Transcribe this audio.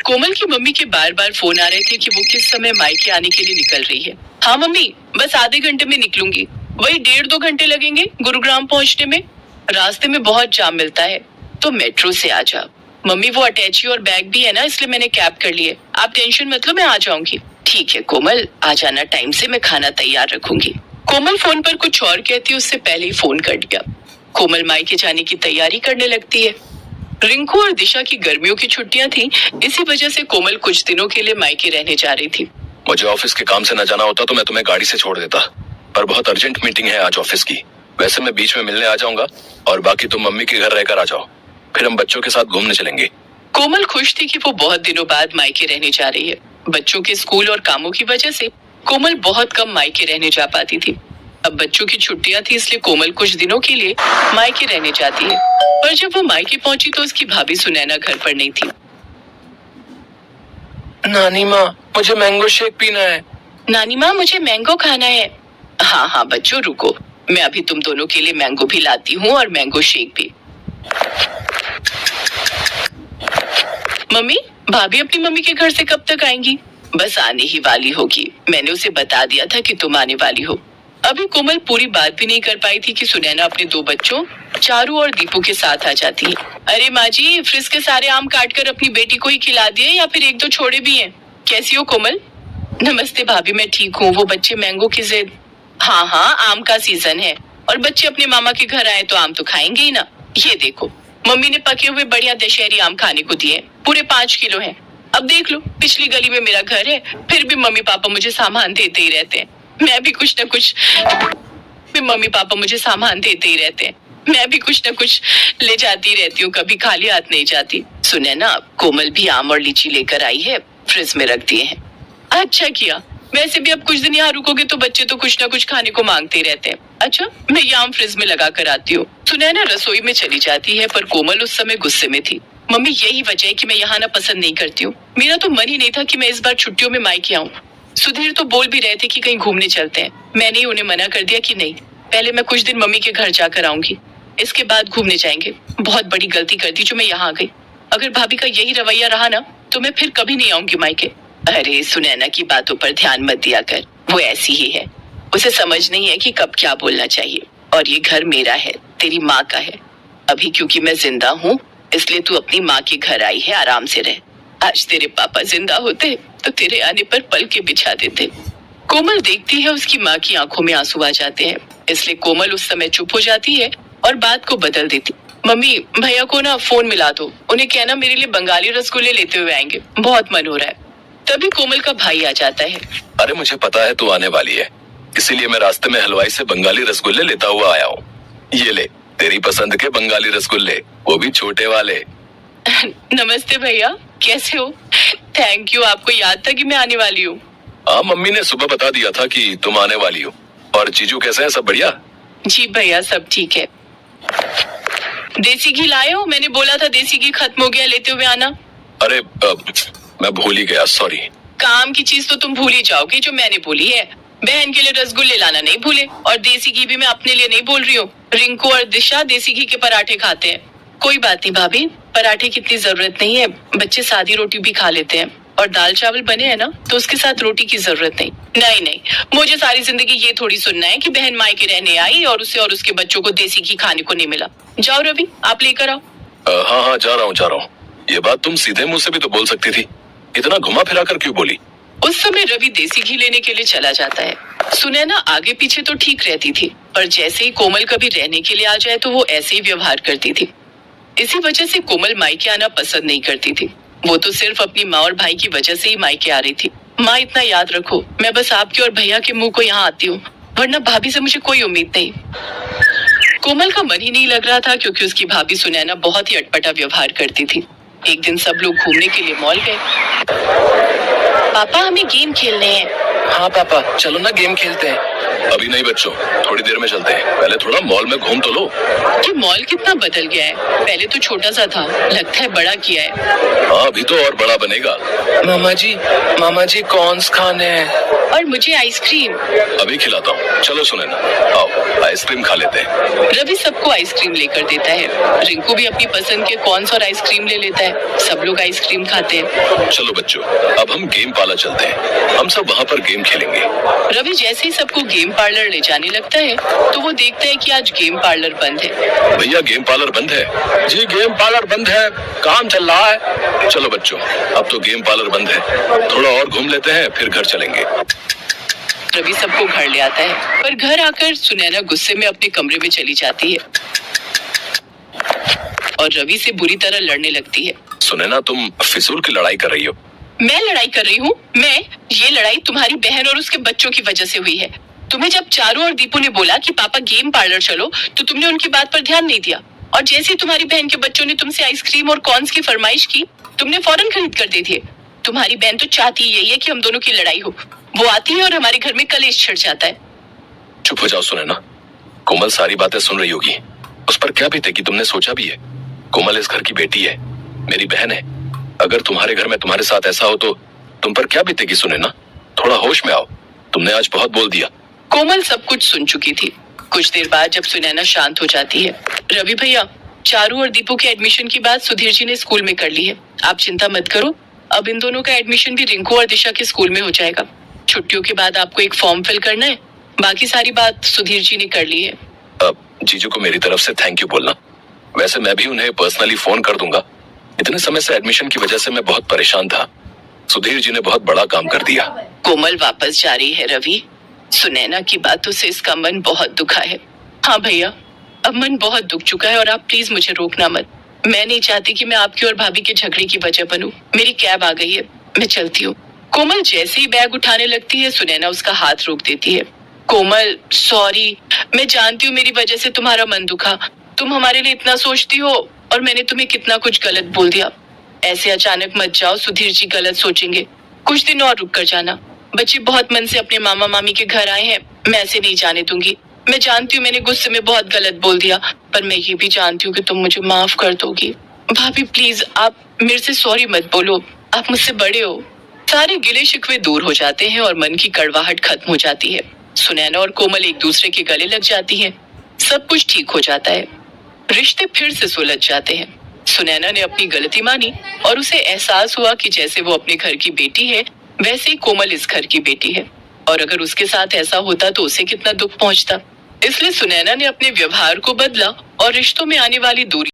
कोमल की मम्मी के बार बार फोन आ रहे थे कि वो किस समय मायके आने के लिए निकल रही है। हाँ मम्मी, बस आधे घंटे में निकलूंगी। वही 1.5-2 घंटे लगेंगे गुरुग्राम पहुंचने में। रास्ते में बहुत जाम मिलता है, तो मेट्रो से आ जा। मम्मी वो अटैची और बैग भी है ना, इसलिए मैंने कैब कर ली है। आप टेंशन मत लो, मैं आ जाऊंगी। ठीक है कोमल, आ जाना टाइम से, मैं खाना तैयार रखूंगी। कोमल फोन पर कुछ और कहती, उससे पहले ही फोन कट गया। कोमल मायके जाने की तैयारी करने लगती है। रिंकू और दिशा की गर्मियों की छुट्टियां थी, इसी वजह से कोमल कुछ दिनों के लिए मायके रहने जा रही थी। मुझे ऑफिस के काम से न जाना होता तो मैं तुम्हें गाड़ी से छोड़ देता, पर बहुत अर्जेंट मीटिंग है आज ऑफिस की। वैसे मैं बीच में मिलने आ जाऊंगा और बाकी तुम मम्मी के घर रहकर आ जाओ, फिर हम बच्चों के साथ घूमने चलेंगे। कोमल खुश थी कि वो बहुत दिनों बाद मायके रहने जा रही है। बच्चों के स्कूल और कामों की वजह से कोमल बहुत कम मायके रहने जा पाती थी। अब बच्चों की छुट्टियां थी, इसलिए कोमल कुछ दिनों के लिए मायके रहने जाती है। पर जब वो मायके पहुंची तो उसकी भाभी सुनैना घर पर नहीं थी। नानी माँ, मुझे मैंगो शेक पीना है। नानी माँ, मुझे मैंगो खाना है। हाँ हाँ बच्चों रुको, मैं अभी तुम दोनों के लिए मैंगो भी लाती हूँ और मैंगो शेक भी। मम्मी, भाभी अपनी मम्मी के घर से कब तक आएंगी? बस आने ही वाली होगी, मैंने उसे बता दिया था कि तुम आने वाली हो। अभी कोमल पूरी बात भी नहीं कर पाई थी कि सुनैना अपने 2 बच्चों चारू और दीपू के साथ आ जाती है। अरे माँ जी, फ्रिज के सारे आम काट कर अपनी बेटी को ही खिला दिए या फिर 1-2 छोड़े भी हैं? कैसी हो कोमल? नमस्ते भाभी, मैं ठीक हूँ। वो बच्चे मैंगो की जिद। हाँ हाँ, आम का सीजन है और बच्चे अपने मामा के घर आए तो आम तो खाएंगे ही ना। ये देखो, मम्मी ने पके हुए बढ़िया दशहरी आम खाने को दिए, पूरे 5 किलो हैं। अब देख लो, पिछली गली में मेरा घर है, फिर भी मम्मी पापा मुझे सामान देते ही रहते हैं। मैं भी कुछ न कुछ ले जाती रहती हूँ, कभी खाली हाथ नहीं जाती। सुने ना, कोमल भी आम और लीची लेकर आई है, फ्रिज में रख दिए हैं। अच्छा किया, वैसे भी अब कुछ दिन यहाँ रुकोगे तो बच्चे तो कुछ न कुछ खाने को मांगते रहते हैं। अच्छा, मैं ये आम फ्रिज में लगा कर आती हूँ। सुनैना रसोई में चली जाती है, पर कोमल उस समय गुस्से में थी। मम्मी, यही वजह है कि मैं यहाँ ना पसंद नहीं करती हूँ। मेरा तो मन ही नहीं था कि मैं इस बार छुट्टियों में मायके आऊँ। सुधीर तो बोल भी रहे थे कि कहीं घूमने चलते हैं। मैंने उन्हें मना कर दिया कि नहीं, पहले मैं कुछ दिन मम्मी के घर जाकर आऊंगी, इसके बाद घूमने जाएंगे। बहुत बड़ी गलती कर दी जो मैं यहाँ आ गई। अगर भाभी का यही रवैया रहा ना तो मैं फिर कभी नहीं आऊंगी मायके। अरे सुनैना की बातों पर ध्यान मत दिया कर, वो ऐसी ही है। उसे समझ नहीं है कि कब क्या बोलना चाहिए। और ये घर मेरा है, तेरी माँ का है। अभी क्योंकि मैं जिंदा हूँ इसलिए तू अपनी माँ के घर आई है, आराम से रह। आज तेरे पापा जिंदा होते तो तेरे आने पर पल के बिछा देते। कोमल देखती है उसकी माँ की आंखों में आंसू आ जाते हैं, इसलिए कोमल उस समय चुप हो जाती है और बात को बदल देती। मम्मी, भैया को ना फोन मिला दो, उन्हें कहना मेरे लिए बंगाली रसगुल्ले लेते हुए आएंगे, बहुत मन हो रहा है। तभी कोमल का भाई आ जाता है। अरे मुझे पता है तू आने वाली है, इसीलिए मैं रास्ते में हलवाई से बंगाली रसगुल्ले लेता हुआ आया हूँ। ये ले, तेरी पसंद के बंगाली रसगुल्ले, वो भी छोटे वाले। नमस्ते भैया, कैसे हो? थैंक यू, आपको याद था कि मैं आने वाली हूँ। हाँ, मम्मी ने सुबह बता दिया था कि तुम आने वाली हो। और जीजू कैसे हैं, सब बढ़िया? जी भैया, सब ठीक है। देसी घी लाए हो? मैंने बोला था देसी घी खत्म हो गया, लेते हुए आना। अरे मैं भूल ही गया, सॉरी। काम की चीज तो तुम भूल ही जाओगे जो मैंने बोली है। बहन के लिए रसगुल्ले लाना नहीं भूले, और देसी घी भी मैं अपने लिए नहीं बोल रही हूँ। रिंकू और दिशा देसी घी के पराठे खाते हैं। कोई बात नहीं भाभी, पराठे की इतनी जरूरत नहीं है, बच्चे सादी रोटी भी खा लेते हैं। और दाल चावल बने हैं ना, तो उसके साथ रोटी की जरूरत नहीं। नहीं नहीं, मुझे सारी जिंदगी ये थोड़ी सुनना है कि बहन मायके रहने आई और उसे और उसके बच्चों को देसी घी खाने को नहीं मिला। जाओ रवि, आप लेकर आओ। हाँ हाँ, जा रहा हूँ। ये बात तुम सीधे मुंह से भी तो बोल सकती थी, इतना घुमा फिरा कर क्यों बोली? उस समय रवि देसी घी लेने के लिए चला जाता है। सुनैना आगे पीछे तो ठीक रहती थी, पर जैसे ही कोमल कभी रहने के लिए आ जाए तो वो ऐसे ही व्यवहार करती थी। इसी वजह से कोमल मायके आना पसंद नहीं करती थी। वो तो सिर्फ अपनी माँ और भाई की वजह से ही मायके आ रही थी। माँ, इतना याद रखो, मैं बस आपके और भैया के मुंह को यहाँ आती हूँ, वरना भाभी से मुझे कोई उम्मीद नहीं। कोमल का मन ही नहीं लग रहा था, क्योंकि उसकी भाभी सुनैना बहुत ही अटपटा व्यवहार करती थी। एक दिन सब लोग घूमने के लिए मॉल गए। पापा हमें गेम खेलने हैं। हाँ पापा, चलो ना गेम खेलते हैं। अभी नहीं बच्चों, थोड़ी देर में चलते हैं। पहले थोड़ा मॉल में घूम तो लो। ये मॉल कितना बदल गया है, पहले तो छोटा सा था, लगता है बड़ा किया है। हाँ, अभी तो और बड़ा बनेगा। मामा जी कॉर्न्स खाने हैं। और मुझे आइसक्रीम। अभी खिलाता हूँ, चलो सुनैना, आओ आइसक्रीम खा लेते हैं। रवि सबको आइसक्रीम लेकर देता है। रिंकू भी अपनी पसंद के कॉर्न्स और आइसक्रीम ले लेता है। सब लोग आइसक्रीम खाते हैं। चलो बच्चों, अब हम गेम पार्लर चलते हैं। हम सब वहाँ पर गेम खेलेंगे। रवि जैसे ही सबको गेम पार्लर ले जाने लगता है तो वो देखता है कि आज गेम पार्लर बंद है। भैया गेम पार्लर बंद है। जी गेम पार्लर बंद है, काम चल रहा है। चलो बच्चों, अब तो गेम पार्लर बंद है, थोड़ा और घूम लेते हैं फिर घर चलेंगे। रवि सबको घर ले आता है, पर घर आकर सुनैना गुस्से में अपने कमरे में चली जाती है और रवि से बुरी तरह लड़ने लगती है। सुनैना, तुम फिजूल की लड़ाई कर रही हो। मैं लड़ाई कर रही हूँ? ये लड़ाई तुम्हारी बहन और उसके बच्चों की वजह से हुई है। तुम्हें जब चारू और दीपू ने बोला कि पापा गेम पार्लर चलो तो तुमने उनकी बात पर ध्यान नहीं दिया, और जैसे ही तुम्हारी बहन के बच्चों ने तुमसे आइसक्रीम और कॉर्न्स की फरमाइश की, तुमने फौरन खरीद कर दे दिए। तुम्हारी बहन तो चाहती यही है कि हम दोनों की लड़ाई हो। वो आती है और हमारे घर में कलेश छिड़ जाता है। चुप हो जाओ सुनैना, कोमल सारी बातें सुन रही होगी। उस पर क्या बीतेगी तुमने सोचा भी है? कोमल इस घर की बेटी है, मेरी बहन है। अगर तुम्हारे घर में तुम्हारे साथ ऐसा हो तो तुम पर क्या बीतेगी सुनैना? थोड़ा होश में आओ, तुमने आज बहुत बोल दिया। कोमल सब कुछ सुन चुकी थी। कुछ देर बाद जब सुनैना शांत हो जाती है, रवि भैया, चारू और दीपू के एडमिशन की बात सुधीर जी ने स्कूल में कर ली है। आप चिंता मत करो, अब इन दोनों का एडमिशन भी रिंकू और दिशा के स्कूल में हो जाएगा। छुट्टियों के बाद आपको एक फॉर्म फिल करना है, बाकी सारी बात सुधीर जी ने कर ली है। अब जीजू को मेरी तरफ से थैंक यू बोलना। वैसे मैं भी उन्हें पर्सनली फोन कर दूंगा। इतने समय से एडमिशन की वजह से मैं बहुत परेशान था। सुधीर जी ने बहुत बड़ा काम कर दिया। कोमल वापस जा रही है रवि। सुनैना की बातों से इसका मन बहुत दुखा है। हाँ भैया, अब मन बहुत दुख चुका है और आप प्लीज मुझे रोकना मत। मैं नहीं चाहती कि मैं आपकी और भाभी के झगड़े की वजह बनूं। मेरी कैब आ गई है, मैं चलती हूँ। कोमल जैसे ही बैग उठाने लगती है, सुनैना उसका हाथ रोक देती है। कोमल सॉरी, मैं जानती हूँ मेरी वजह से तुम्हारा मन दुखा। तुम हमारे लिए इतना सोचती हो और मैंने तुम्हें कितना कुछ गलत बोल दिया। ऐसे अचानक मत जाओ, सुधीर जी गलत सोचेंगे। कुछ दिन और रुक कर जाना। बच्चे बहुत मन से अपने मामा मामी के घर आए हैं, मैं ऐसे नहीं जाने दूंगी। मैं जानती हूँ मैंने गुस्से में बहुत गलत बोल दिया, पर मैं ये भी जानती हूँ कि तुम मुझे माफ कर दोगी। भाभी प्लीज आप मेरे से सॉरी मत बोलो, आप मुझसे बड़े हो। सारे गिले शिकवे दूर हो जाते हैं और मन की कड़वाहट खत्म हो जाती है। सुनैना और कोमल एक दूसरे के गले लग जाती हैं। सब कुछ ठीक हो जाता है। रिश्ते फिर से सुलझ जाते हैं। सुनैना ने अपनी गलती मानी और उसे एहसास हुआ कि जैसे वो अपने घर की बेटी है, वैसे ही कोमल इस घर की बेटी है, और अगर उसके साथ ऐसा होता तो उसे कितना दुख पहुंचता। इसलिए सुनैना ने अपने व्यवहार को बदला और रिश्तों में आने वाली दूरी